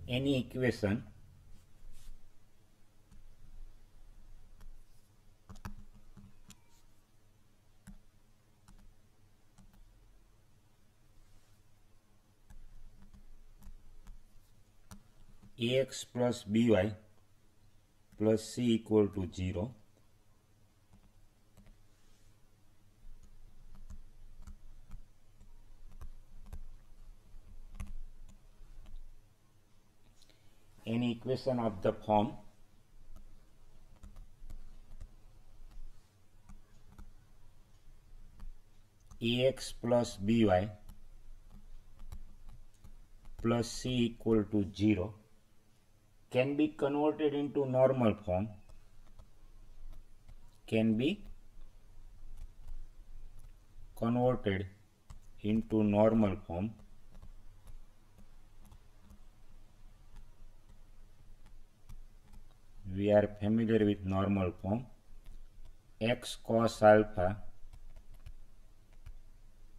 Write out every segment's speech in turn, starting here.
any equation ax plus by plus c equal to 0, any equation of the form ax plus by plus c equal to 0 can be converted into normal form, We are familiar with normal form. X cos alpha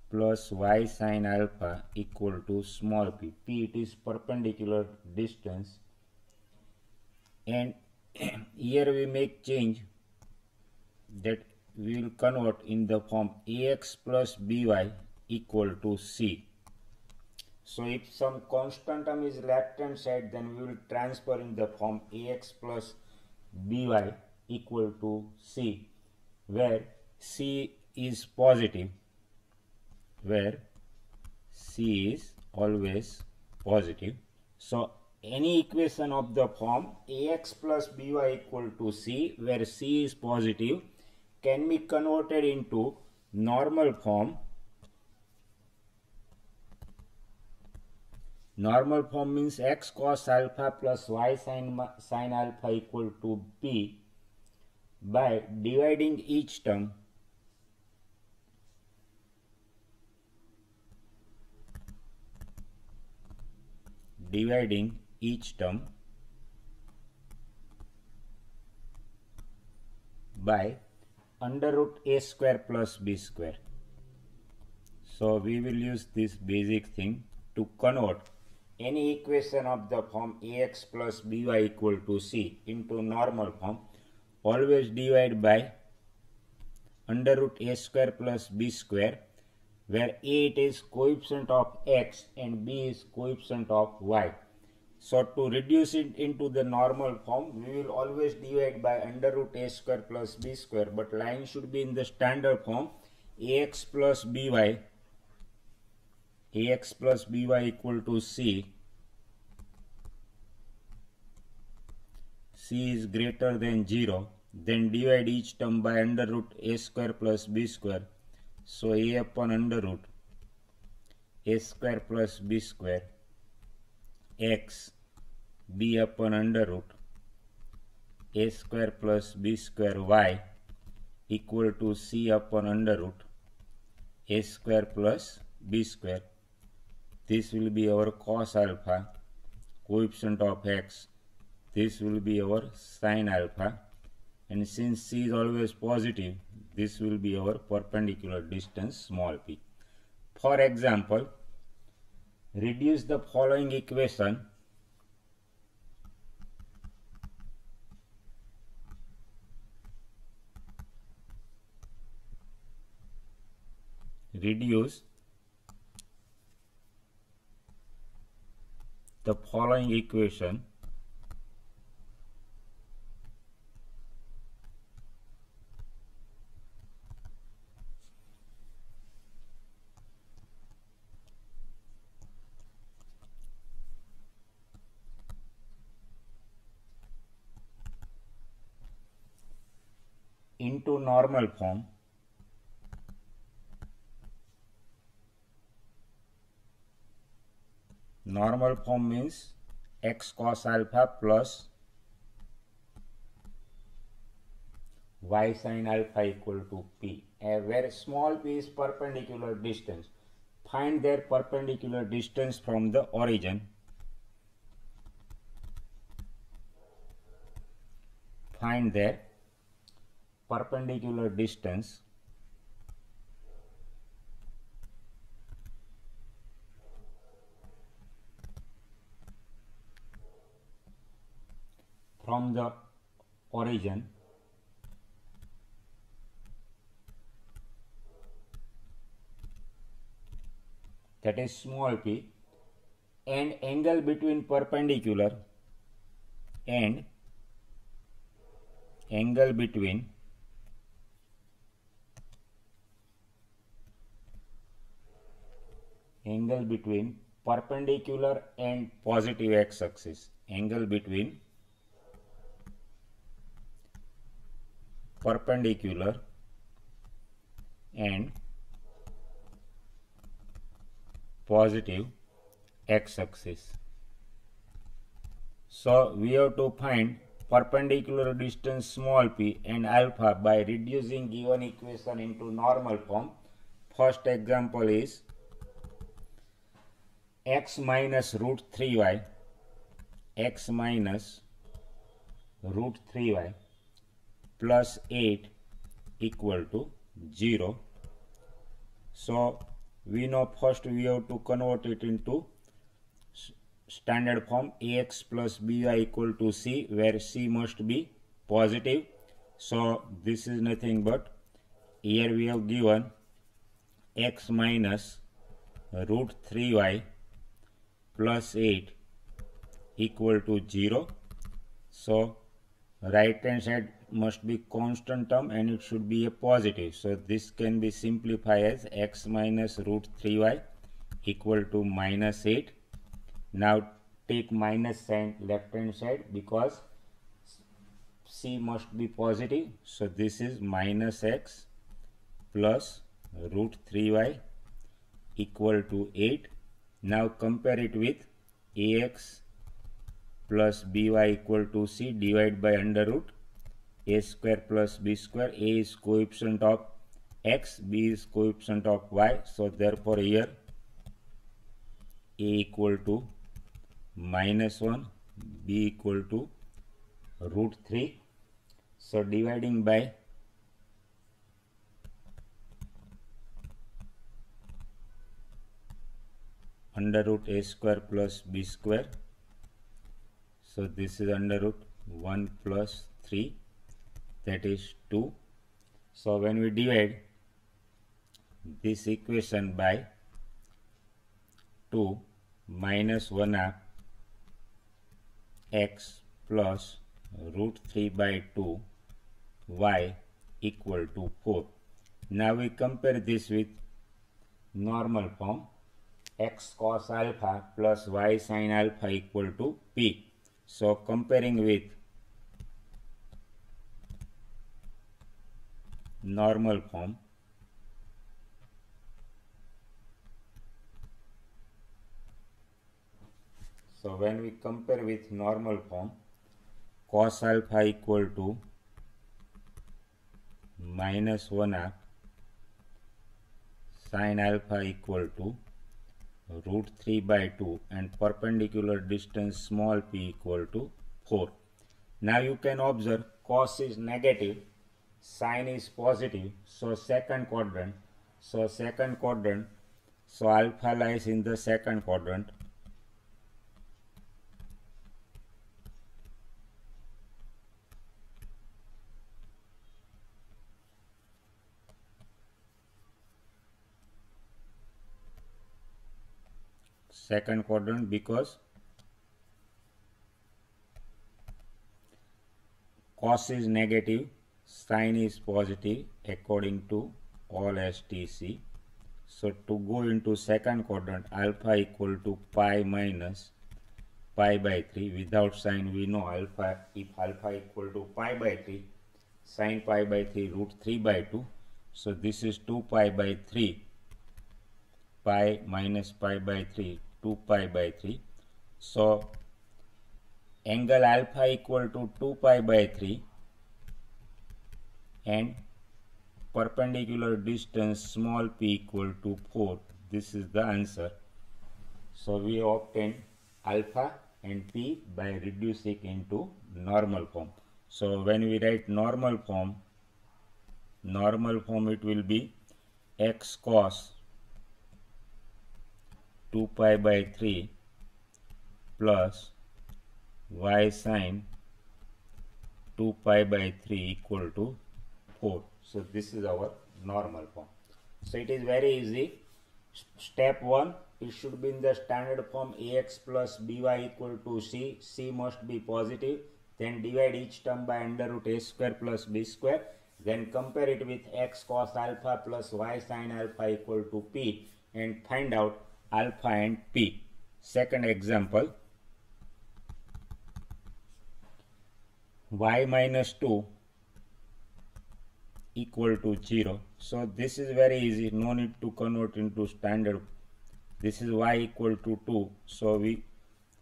plus y sin alpha equal to small p. P, it is perpendicular distance, and here we make change that we will convert in the form ax plus by equal to c. So if some constant term is left hand side, then we will transfer in the form ax plus by equal to c, where c is positive, where c is always positive. So any equation of the form ax plus by equal to c, where c is positive, can be converted into normal form. Normal form means x cos alpha plus y sin alpha equal to p by dividing each term by under root a square plus b square. So we will use this basic thing to convert any equation of the form ax plus by equal to c into normal form. Always divide by under root a square plus b square, where a it is coefficient of x and b is coefficient of y. So to reduce it into the normal form, we will always divide by under root a square plus b square, but line should be in the standard form ax plus by equal to c. C is greater than 0, then divide each term by under root a square plus b square. So a upon under root a square plus b square x, b upon under root a square plus b square y equal to c upon under root a square plus b square. This will be our cos alpha, coefficient of x. This will be our sin alpha, and since c is always positive, this will be our perpendicular distance small p. For example, reduce the following equation. Reduce the following equation into normal form. Normal form means x cos alpha plus y sin alpha equal to p, where small p is perpendicular distance. Find their perpendicular distance from the origin. Find their perpendicular distance from the origin, that is small p, and angle between perpendicular and angle between perpendicular and positive x-axis, angle between perpendicular and positive x-axis. So we have to find perpendicular distance small p and alpha by reducing given equation into normal form. First example is x minus root 3y, x minus root 3y plus 8 equal to 0. So we know first we have to convert it into standard form, ax plus by equal to c, where c must be positive. So this is nothing but, here we have given x minus root 3y plus 8 equal to 0. So right hand side must be constant term and it should be a positive. So this can be simplified as x minus root 3y equal to minus 8. Now take minus sign left hand side because c must be positive. So this is minus x plus root 3y equal to 8. Now compare it with ax plus by equal to c divided by under root a square plus b square. A is coefficient of x, b is coefficient of y. So therefore here a equal to minus 1, b equal to root 3. So dividing by under root a square plus b square. So this is under root 1 plus 3, that is 2. So when we divide this equation by 2, minus 1 half x plus root 3 by 2 y equal to 4. Now we compare this with normal form, x cos alpha plus y sin alpha equal to p. So comparing with normal form, so when we compare with normal form, cos alpha equal to minus 1 half, sin alpha equal to root 3 by 2, and perpendicular distance small p equal to 4. Now you can observe cos is negative, sin is positive, so second quadrant. So alpha lies in the second quadrant. Second quadrant because cos is negative, sin is positive according to all STC. So to go into second quadrant, alpha equal to pi minus pi by 3. Without sign we know alpha, if alpha equal to pi by 3, sin pi by 3 root 3 by 2. So this is 2 pi by 3, pi minus pi by 3, 2 pi by 3. So angle alpha equal to 2 pi by 3 and perpendicular distance small p equal to 4. This is the answer. So we obtain alpha and p by reducing into normal form. So when we write normal form it will be x cos 2 pi by 3 plus y sin 2 pi by 3 equal to 4. So this is our normal form. So it is very easy. Step 1, it should be in the standard form ax plus by equal to c. C must be positive. Then divide each term by under root a square plus b square. Then compare it with x cos alpha plus y sin alpha equal to p and find out alpha and p. Second example, y minus 2 equal to 0. So this is very easy, no need to convert into standard. This is y equal to 2, so we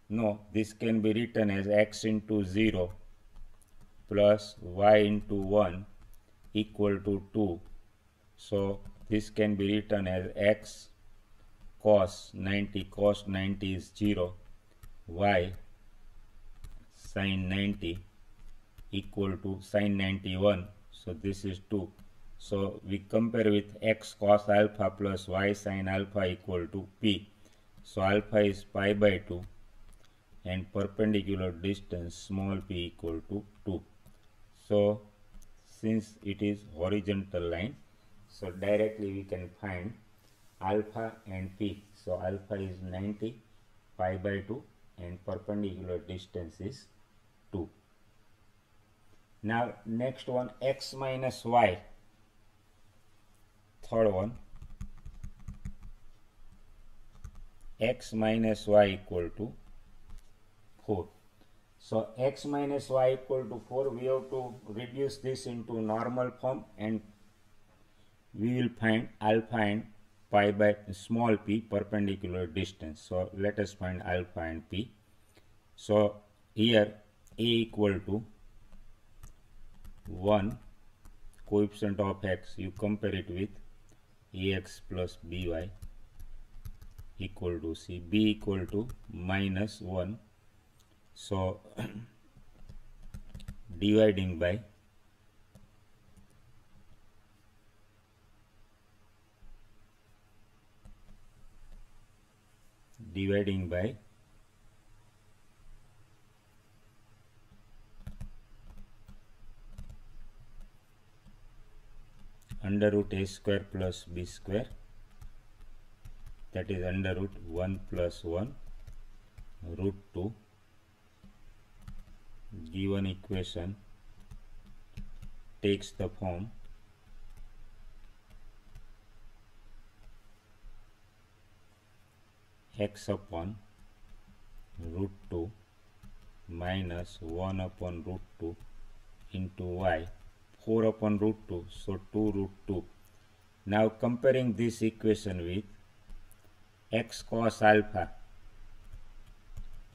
know this can be written as x into 0 plus y into 1 equal to 2. So this can be written as x cos 90 is 0, y sin 90 equal to sin 91, so this is 2. So we compare with x cos alpha plus y sin alpha equal to p. So alpha is pi by 2 and perpendicular distance small p equal to 2. So since it is horizontal line, so directly we can find alpha and p. So alpha is 90 pi by 2 and perpendicular distance is 2. Now next one, x minus y. Third one, x minus y equal to 4. So x minus y equal to 4, we have to reduce this into normal form and we will find alpha and pi by small p perpendicular distance. So let us find alpha and p. So here a equal to 1, coefficient of x, you compare it with ax plus by equal to c, b equal to minus 1. So dividing by under root a square plus b square, that is under root 1 plus 1 root 2. Given equation takes the form x upon root 2 minus 1 upon root 2 into y, 4 upon root 2, so 2 root 2. Now comparing this equation with x cos alpha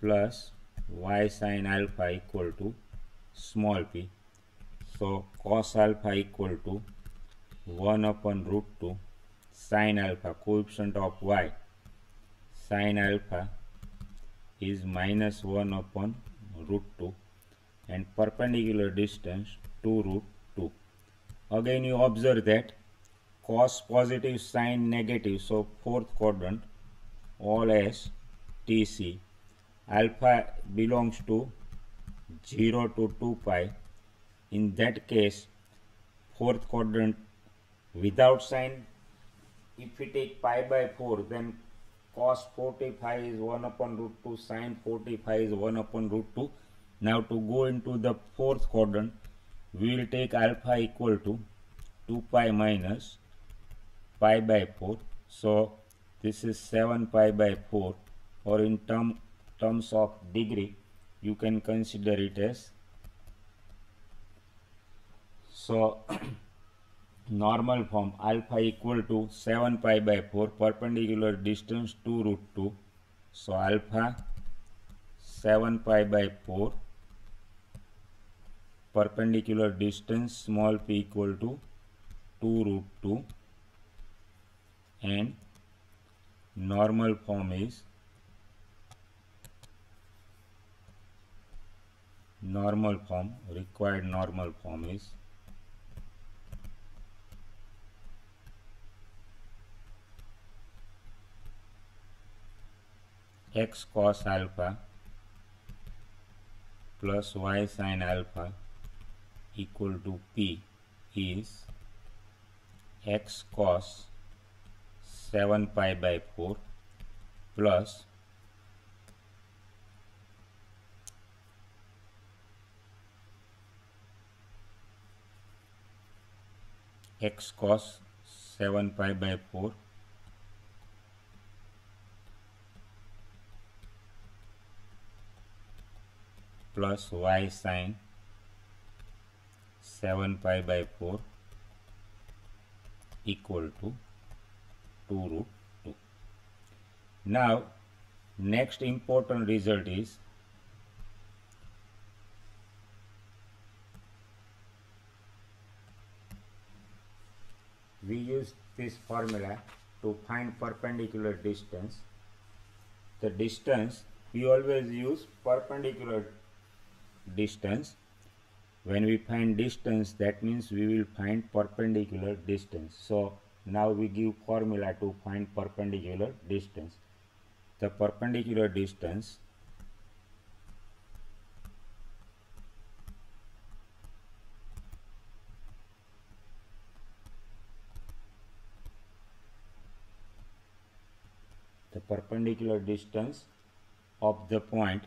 plus y sin alpha equal to small p. So cos alpha equal to 1 upon root 2 sin alpha, coefficient of y, sin alpha is minus 1 upon root 2 and perpendicular distance 2 root 2. Again you observe that cos positive, sin negative, so fourth quadrant all as TC. Alpha belongs to 0 to 2 pi. In that case, fourth quadrant without sign, if we take pi by 4, then cos 45 is 1 upon root 2, sin 45 is 1 upon root 2. Now to go into the fourth quadrant, we will take alpha equal to 2 pi minus pi by 4. So this is 7 pi by 4, or in terms of degree you can consider it as, so normal form alpha equal to 7 pi by 4, perpendicular distance 2 root 2. So alpha 7 pi by 4, perpendicular distance small p equal to 2 root 2, and normal form is required normal form is x cos alpha plus y sin alpha equal to P is x cos 7 pi by 4 plus x cos 7 pi by 4 plus y sin 7 pi by 4 equal to 2 root 2. Now, next important result is we use this formula to find perpendicular distance. The distance, we always use perpendicular distance. When we find distance, that means we will find perpendicular distance. So now we give formula to find perpendicular distance. The perpendicular distance of the point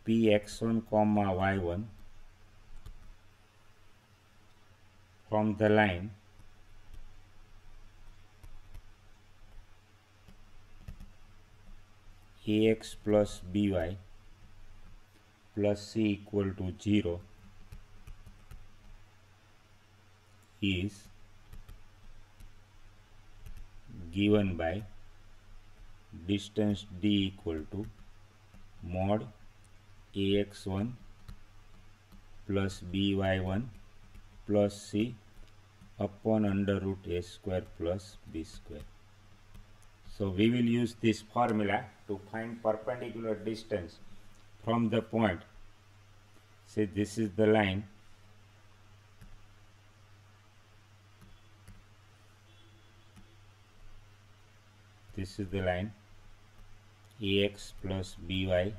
Px1, y1 from the line ax plus by plus c equal to 0 is given by distance d equal to mod ax1 plus by1 plus c upon under root a square plus b square. So we will use this formula to find perpendicular distance from the point. Say this is the line ax plus by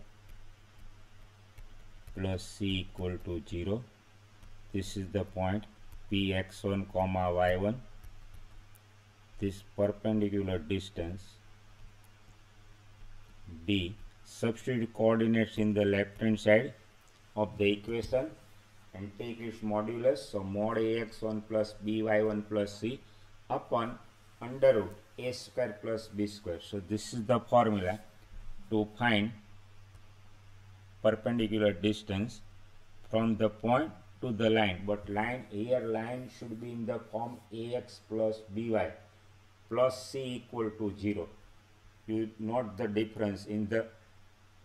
plus c equal to 0. This is the point Px1, y1. This perpendicular distance d. Substitute coordinates in the left hand side of the equation and take its modulus. So mod ax1 plus by1 plus c upon under root a square plus b square. So this is the formula to find perpendicular distance from the point to the line, but line should be in the form ax plus by plus c equal to 0. You note the difference. In the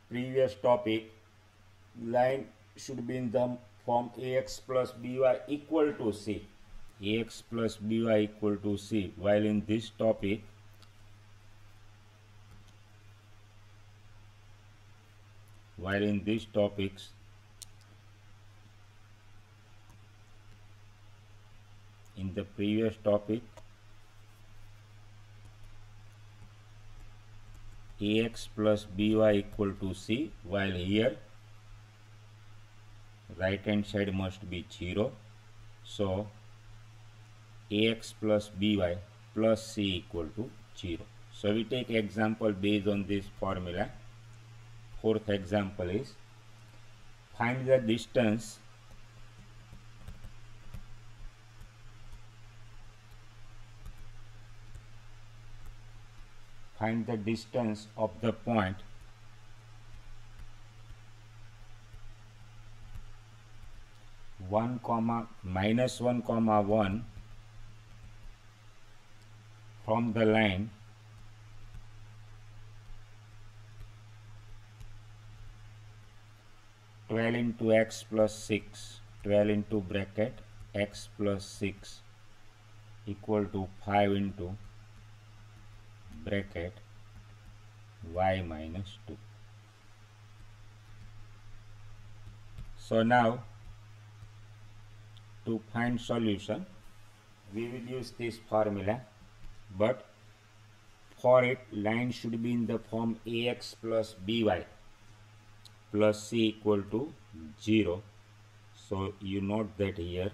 previous topic, line should be in the form ax plus by equal to c, while in this topic in the previous topic ax plus by equal to c, while here right hand side must be 0. So ax plus by plus c equal to 0. So we take example based on this formula. Fourth example is find the distance of the point minus 1, 1 from the line (12 into x plus 6), 12 into bracket x plus 6 equal to 5 into bracket y minus 2. So now to find solution we will use this formula, but for it, line should be in the form ax plus by plus c equal to 0. So you note that here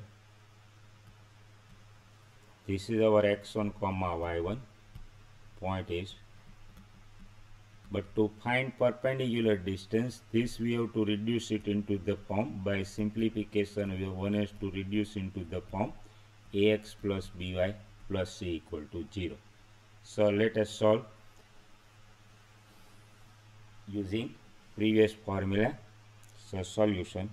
this is our x1 comma y1 point is, but to find perpendicular distance, this we have to reduce it into the form. By simplification, we have one has to reduce into the form ax plus by plus c equal to 0. So let us solve using previous formula. So solution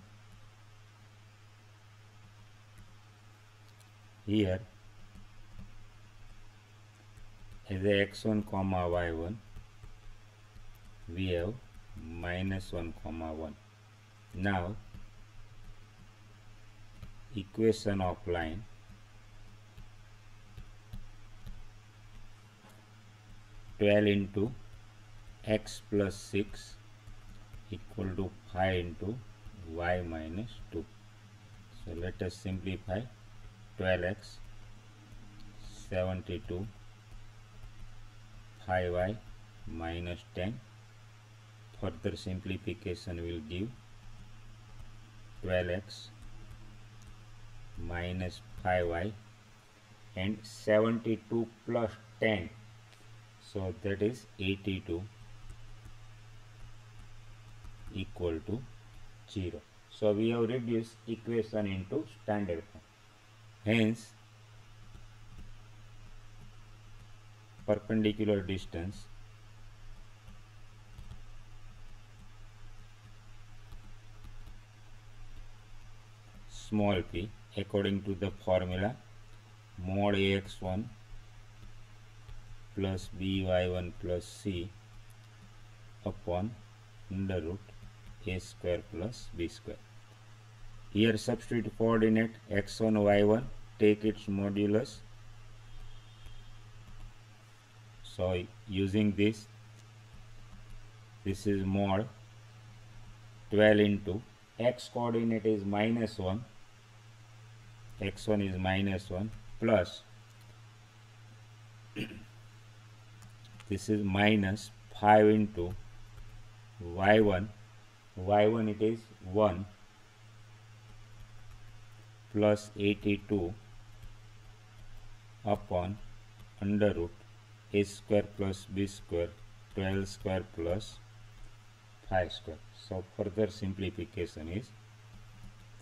here as a x1 comma y1 we have minus 1 comma 1. Now equation of line (12 into x plus 6 equal to 5 into y minus 2). So let us simplify. 12x 72 5y minus 10. Further simplification will give 12x minus 5y and 72 plus 10, so that is 82 equal to 0. So we have reduced equation into standard form. Hence perpendicular distance small p according to the formula mod ax1 plus by1 plus c upon under root a square plus b square. Here substitute coordinate x1 y1, take its modulus. So using this is mod 12 into x coordinate is minus 1, x1 is minus 1 plus this is minus 5 into y1 it is 1 plus 82 upon under root a square plus b square 12 square plus 5 square. So further simplification is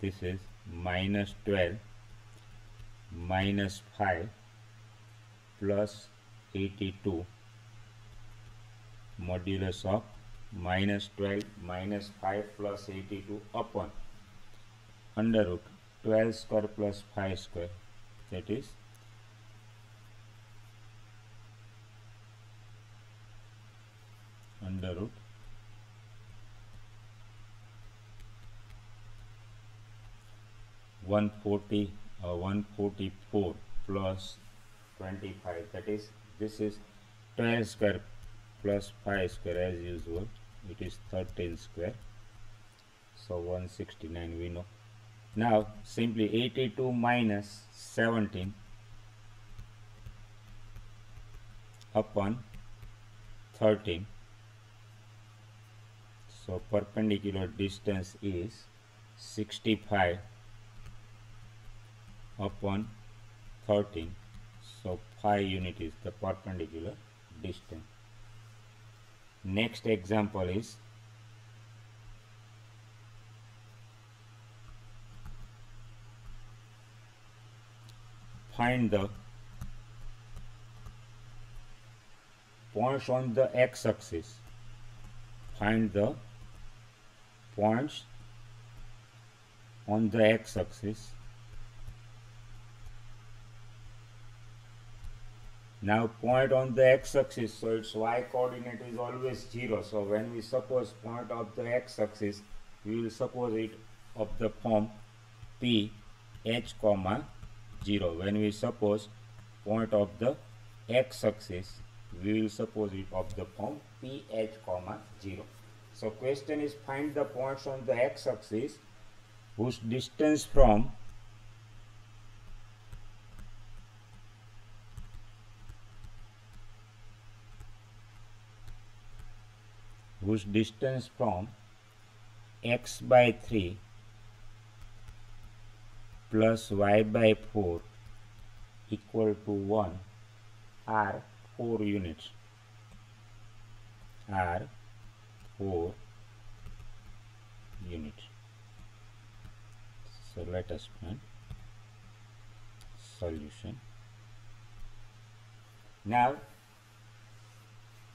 this is minus 12 minus 5 plus 82 modulus of minus 12 minus 5 plus 82 upon under root 12 square plus 5 square, that is under root 144 plus 25, that is this is 12 square plus 5 square as usual, it is 13 square, so 169 we know. Now simply 82 minus 17 upon 13, so perpendicular distance is 65 upon 13, so 5 unit is the perpendicular distance. Next example is find the points on the x-axis. Find the points on the x-axis. Now point on the x-axis, so its y coordinate is always 0. So when we suppose point of the x-axis, we will suppose it of the form p h comma 0. When we suppose point of the x-axis, we will suppose it of the form p h comma 0. So question is find the points on the x-axis whose distance from whose distance from x by 3 plus y by 4 equal to 1 are 4 units. Are 4 units. So let us find solution. Now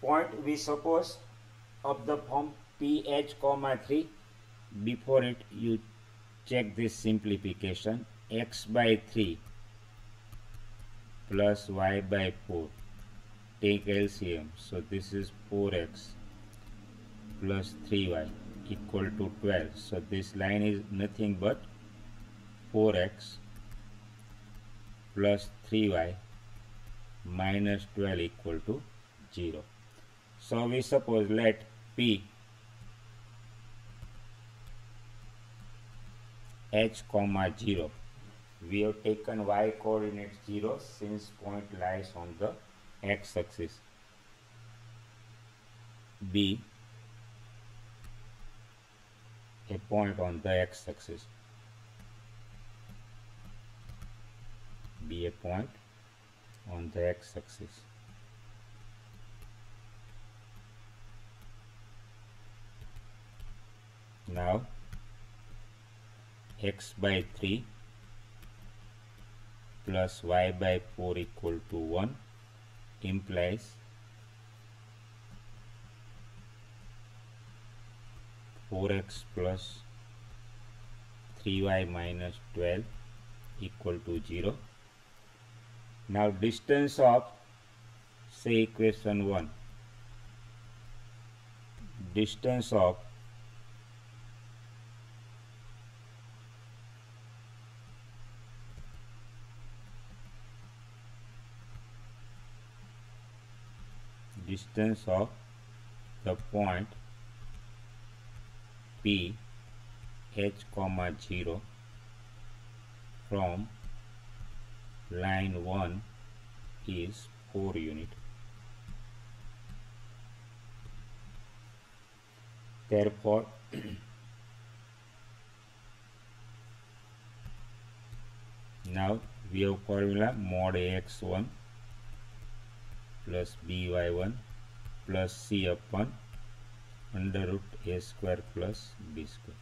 point we suppose of the form ph comma 3. Before it you check this simplification. X by 3 plus y by 4, take LCM, so this is 4x plus 3y equal to 12. So this line is nothing but 4x plus 3y minus 12 equal to 0. So we suppose let P h comma 0. We have taken y coordinate 0 since point lies on the x axis. Be a point on the x axis. Be a point on the x axis. Now x by 3 plus y by 4 equal to 1 implies 4x plus 3y minus 12 equal to 0. Now distance of, say, equation 1, distance of the point P h comma 0 from line 1 is 4 unit. Therefore now we have formula mod ax1 plus by1 plus c upon under root a square plus b square.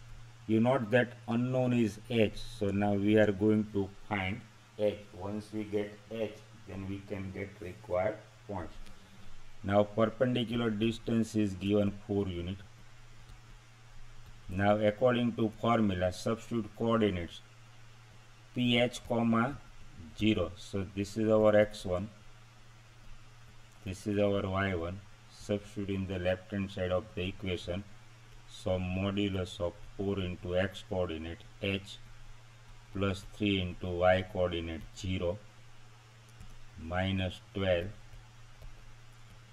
You note that unknown is h, so now we are going to find h. Once we get h, then we can get required points. Now perpendicular distance is given 4 unit. Now according to formula substitute coordinates ph comma 0, so this is our x1, this is our y1. Substitute in the left hand side of the equation, so modulus of 4 into x coordinate h plus 3 into y coordinate 0 minus 12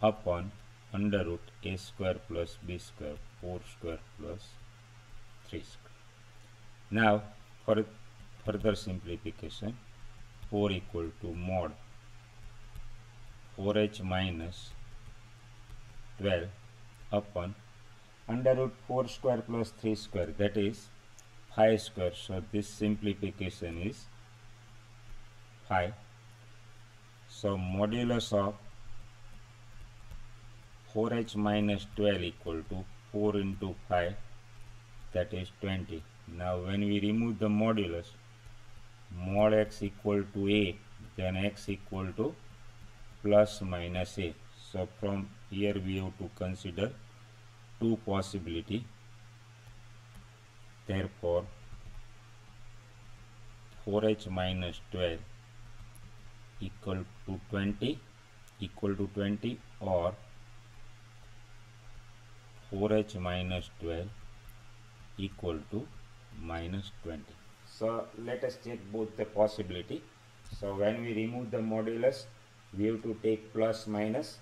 upon under root a square plus b square 4 square plus 3 square. Now for further simplification, 4 equal to mod 4h minus 12 upon under root 4 square plus 3 square, that is 5 square. So this simplification is 5. So modulus of 4h minus 12 equal to 4 into 5, that is 20. Now when we remove the modulus, mod x equal to a, then x equal to plus minus a. So from here we have to consider two possibility. Therefore 4h minus 12 equal to 20 or 4h minus 12 equal to minus 20. So let us check both the possibility. So when we remove the modulus, we have to take plus minus.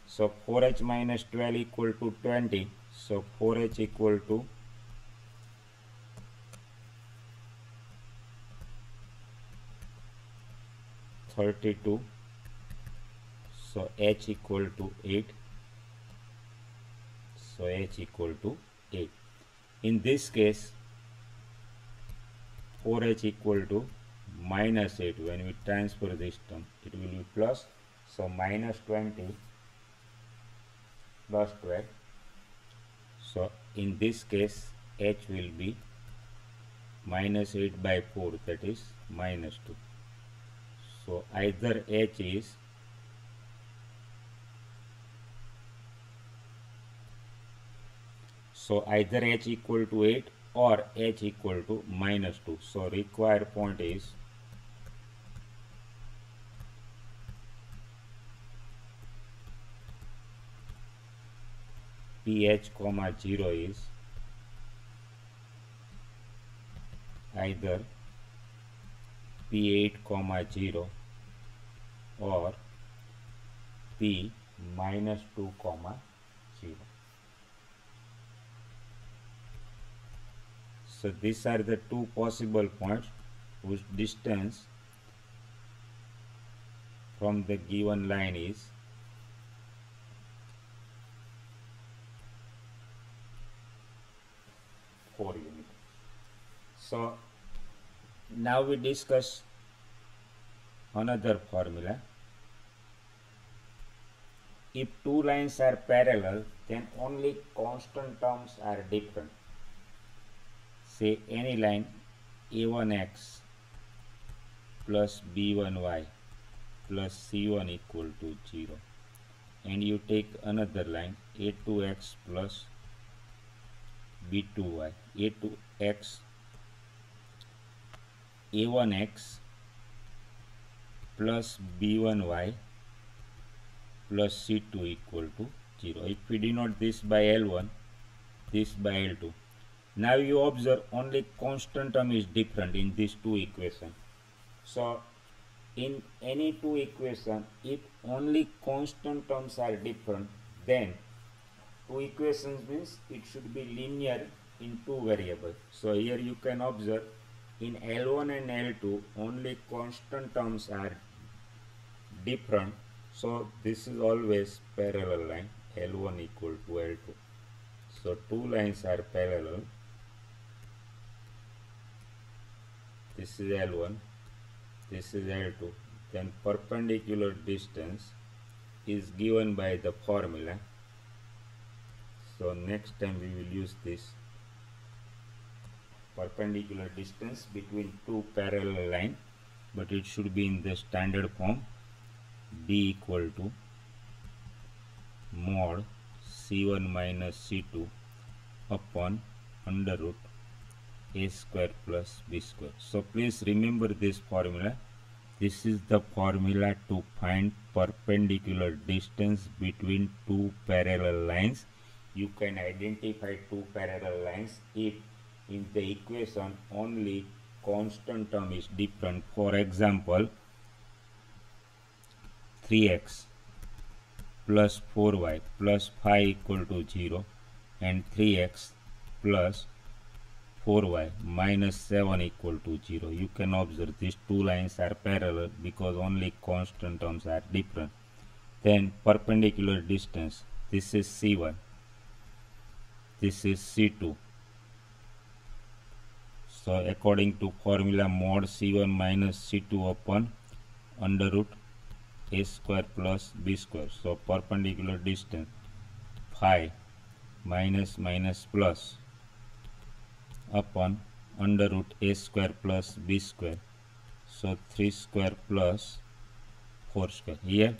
So 4h minus 12 equal to 20. So 4h equal to 32. So h equal to 8. So h equal to 8. In this case 4h equal to minus 8. When we transfer this term, it will be plus. So minus 20 plus 12. So in this case h will be minus 8 by 4, that is minus 2. So either h is h equal to 8 or h equal to minus 2. So required point is ph comma 0 is either p8 comma 0 or p minus 2 comma 0. So these are the two possible points whose distance from the given line is 4 units. So now we discuss another formula. If two lines are parallel, then only constant terms are different. Say any line a1x plus b1y plus c1 equal to 0, and you take another line a2x plus b2y, a1x plus b1y plus c2 equal to 0. If we denote this by L1, this by L2. Now you observe only constant term is different in these two equations. So in any two equations, if only constant terms are different, then two equations means it should be linear in two variables. So here you can observe in L1 and L2 only constant terms are different. So this is always parallel line, L1 equal to L2. So two lines are parallel. This is L1, this is L2. Then perpendicular distance is given by the formula. So next time we will use this perpendicular distance between two parallel lines, but it should be in the standard form. D equal to mod C1 minus C2 upon under root a square plus b square. So please remember this formula. This is the formula to find perpendicular distance between two parallel lines. You can identify two parallel lines if in the equation only constant term is different. For example, 3x plus 4y plus 5 equal to 0 and 3x plus 4y minus 7 equal to 0. You can observe these two lines are parallel because only constant terms are different. Then perpendicular distance, this is C1, this is C2. So according to formula mod C1 minus C2 upon under root a square plus b square. So perpendicular distance phi minus minus plus upon under root a square plus b square. So 3 square plus 4 square. Here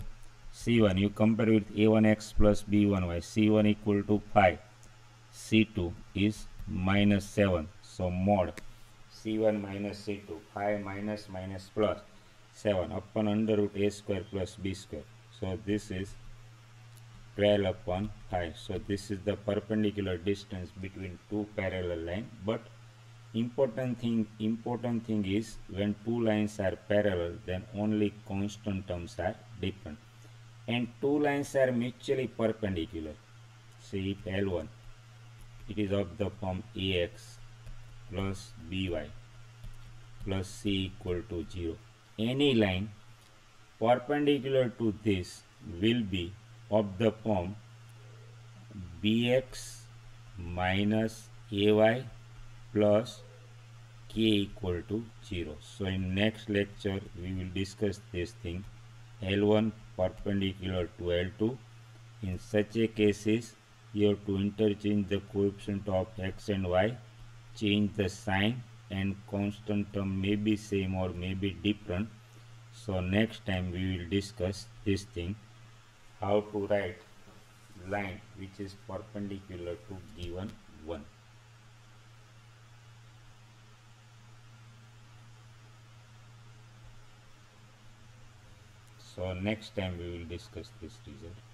C1 you compare with a1x plus b1y. C1 equal to 5, C2 is minus 7. So mod C1 minus C2, 5 minus minus plus 7 upon under root a square plus b square. So this is 12 upon 5. So this is the perpendicular distance between two parallel lines. But important thing is when two lines are parallel, then only constant terms are different, and two lines are mutually perpendicular. See, if L1, it is of the form ax plus by plus c equal to 0. Any line perpendicular to this will be of the form bx minus ay plus k equal to 0. So in next lecture we will discuss this thing. L1 perpendicular to L2. In such a cases you have to interchange the coefficient of x and y, change the sign, and constant term may be same or may be different. So next time we will discuss this thing, how to write line which is perpendicular to given one. So next time we will discuss this result.